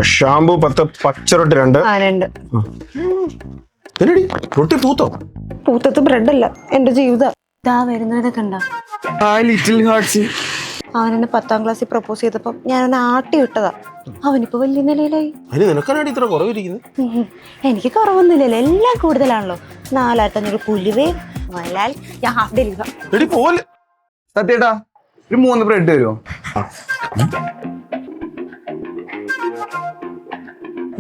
Shampoo 10, പച്ചറൊട്ടി 2. 2 റൊട്ടി പൂത്തോ? പൂത്തത് ബ്രെഡല്ല, എന്റെ ജീവിതം. ഇതാ വരുന്നതൊക്കെ കണ്ട. Little hearts. അവനെന്നെ 10ാം ക്ലാസ്സിൽ പ്രപ്പോസ് ചെയ്തപ്പോ ഞാൻ അവനെ ആട്ടി വിട്ടതാ. അവനിപ്പോ വലിയ നിലയിലായി. അതിന് നിനക്കാനാണ് ഇത്ര കുറവിരിക്കുന്നത്? എനിക്ക് കുറവൊന്നുമില്ലല്ലോ, എല്ലാം കൂടുതലാണല്ലോ. 4500 പുലിവേ വലാൽ ഞാൻ ഹാഫ് ഡെലിവറി. പോലെ സത്യേട്ടാ, ഒരു 3 ബ്രെഡ് വരുമോ?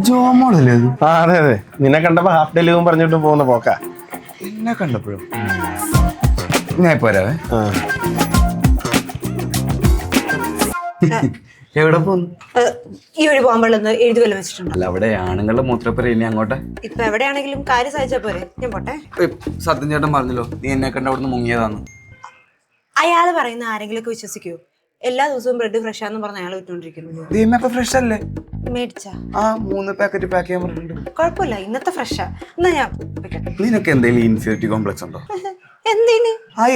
ജോമോളല്ലേ അത്? അതെ അതെ, നിന്നെ കണ്ടപ്പോ ഹാഫ് ഡെലിവറും പറഞ്ഞിട്ട് പോകുന്ന പോക്കാ. എന്നെ കണ്ടപ്പോഴും ഞാൻ പോരാവേ. എവിടെ പോന്നു? ഈ വഴി പോകാൻ പാടില്ലെന്ന് എഴുതി വല്ല വെച്ചിട്ടുണ്ടോ? അല്ല, അവിടെ ആണുങ്ങളുടെ മൂത്രപ്പുര ഇനി അങ്ങോട്ടെ. ഇപ്പൊ എവിടെയാണെങ്കിലും കാര്യം സാധിച്ചാ പോരെ, ഞാൻ പോട്ടെ. സത്യം ചേട്ടൻ പറഞ്ഞല്ലോ നീ എന്നെ കണ്ട അവിടുന്ന് മുങ്ങിയതാന്ന്. അയാള് പറയുന്ന ആരെങ്കിലും വിശ്വസിക്കോ? എല്ലാ ദിവസവും ബ്രെഡ് ഫ്രഷ് ആണെന്ന് പറഞ്ഞ അയാൾ വിട്ടോണ്ടിരിക്കുന്നത്. ദീമ ഫ്രഷ് അല്ലേ? മേടിച്ചാ 3 പാക്കറ്റ് പാക്ക് ചെയ്യാൻ പറഞ്ഞിട്ടുണ്ട്. കുഴപ്പമില്ല, ഇന്നത്തെ ഫ്രഷാ. എന്നാ ഞാൻ നിനക്ക് എന്തെങ്കിലും ഇൻഫീരിയോറിറ്റി കോംപ്ലക്സ് ഉണ്ടോ? എന്തിന്?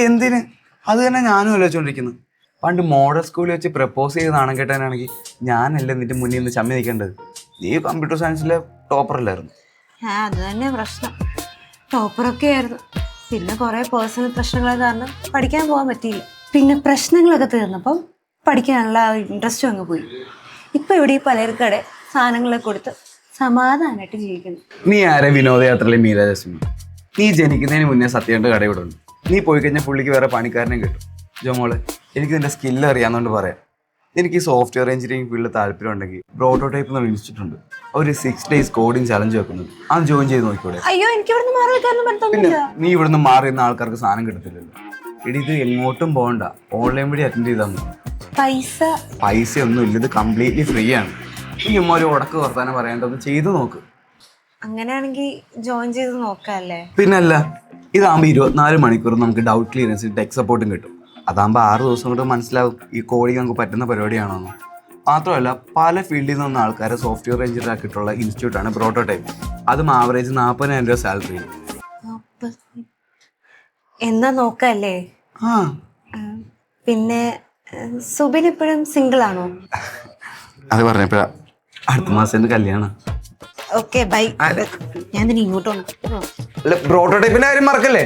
എന്തിന്? അത് തന്നെ ഞാനും ആലോചിച്ചോണ്ടിരിക്കുന്നു. പണ്ട് മോഡൽ സ്കൂളിൽ വെച്ച് പ്രപ്പോസ് ചെയ്ത് നാണം കേട്ടാനാണെങ്കിൽ ഞാനല്ലേ നിന്റെ മുന്നിൽ നിന്ന് ചമ്മി നിൽക്കേണ്ടത്. നീ കമ്പ്യൂട്ടർ സയൻസിലെ ടോപ്പറല്ലായിരുന്നു? അത് തന്നെ പ്രശ്നം, ടോപ്പറൊക്കെ ആയിരുന്നു. പിന്നെ കുറെ പേഴ്സണൽ പ്രശ്നങ്ങൾ കാരണം പഠിക്കാൻ പോകാൻ പറ്റിയില്ല. പിന്നെ പ്രശ്നങ്ങളൊക്കെ തീർന്നപ്പം പഠിക്കാനുള്ള ഇൻട്രസ്റ്റും അങ്ങ് പോയി. ഇപ്പൊ ഇവിടെ ഈ പലർക്കടെ സാധനങ്ങളൊക്കെ കൊടുത്ത് സമാധാനമായിട്ട് ജീവിക്കുന്നു. നീ ആരെ വിനോദയാത്രയിലെ മീര ജസ്മി? നീ ജനിക്കുന്നതിന് മുന്നേ സത്യമായിട്ട് കടയിടുന്നു. നീ പോയി കഴിഞ്ഞാൽ പുള്ളിക്ക് വേറെ പണിക്കാരനെ കിട്ടും. ജോമോളെ, എനിക്ക് നിന്റെ സ്കില്ല് അറിയാവുന്നതുകൊണ്ട് പറയാം. എനിക്ക് ഈ സോഫ്റ്റ്വെയർ എഞ്ചിനീയറിംഗ് ഫീൽഡിൽ താല്പര്യം ഉണ്ടെങ്കിൽ പ്രോട്ടോടൈപ്പ് എന്നൊരു ഇൻസ്റ്റിറ്റ്യൂട്ട് ഉണ്ട്. ഒരു 6 days കോഡിങ് ചലഞ്ച് വെക്കുന്നത്. അത് ജോയിൻ ചെയ്ത് നോക്കിക്കൂടെ? അയ്യോ, എനിക്ക് ഇവിടുന്ന് മാറി വെക്കാനൊന്നും പിന്നെ പറ്റുന്നില്ല. നീ ഇവിടുന്ന് മാറിയുന്ന ആൾക്കാർക്ക് സാധനം കിട്ടത്തില്ലല്ലോ. ഇത് എങ്ങോട്ടും പോകണ്ട, ഓൺലൈൻ വഴി അറ്റൻഡ് ചെയ്താൽ മതി. പൈസ ഒന്നും ഇല്ല, ഇത് കംപ്ലീറ്റ്ലി ഫ്രീ ആണ്. ഈ ഉമ്മ ഒരു ഉടക്ക് വർത്താനം പറയേണ്ടത് ചെയ്ത് നോക്ക്. അങ്ങനെയാണെങ്കിൽ ജോയിൻ ചെയ്ത് നോക്കാല്ലേ? പിന്നല്ല, ഇതാകുമ്പോൾ 24 മണിക്കൂർ നമുക്ക് ഡൗട്ട് ക്ലിയറൻസ് ടെക് സപ്പോർട്ടും കിട്ടും. അതാകുമ്പോൾ 6 ദിവസം കൊണ്ട് മനസ്സിലാവും ഈ കോഡിങ് നമുക്ക് പറ്റുന്ന പരിപാടിയാണോ. മാത്രമല്ല, പല ഫീൽഡിൽ നിന്ന് ആൾക്കാരെ സോഫ്റ്റ്വെയർ എഞ്ചിനീയർ ആക്കിയിട്ടുള്ള ഇൻസ്റ്റിറ്റ്യൂട്ടാണ് പ്രോട്ടോടൈപ്പ്. അതും ആവറേജ് 40,000 രൂപ സാലറി. എന്നാ നോക്കല്ലേ? പിന്നെ സുബിൻ ഇപ്പോഴും സിംഗിൾ ആണോ? അത് പറഞ്ഞപ്പോഴാ അടുത്ത മാസം എൻ്റെ കല്യാണം. Okay bye. ഞാൻ ഇങ്ങോട്ട് പ്രോട്ടോടൈപ്പിന്റെ കാര്യം മറക്കല്ലേ?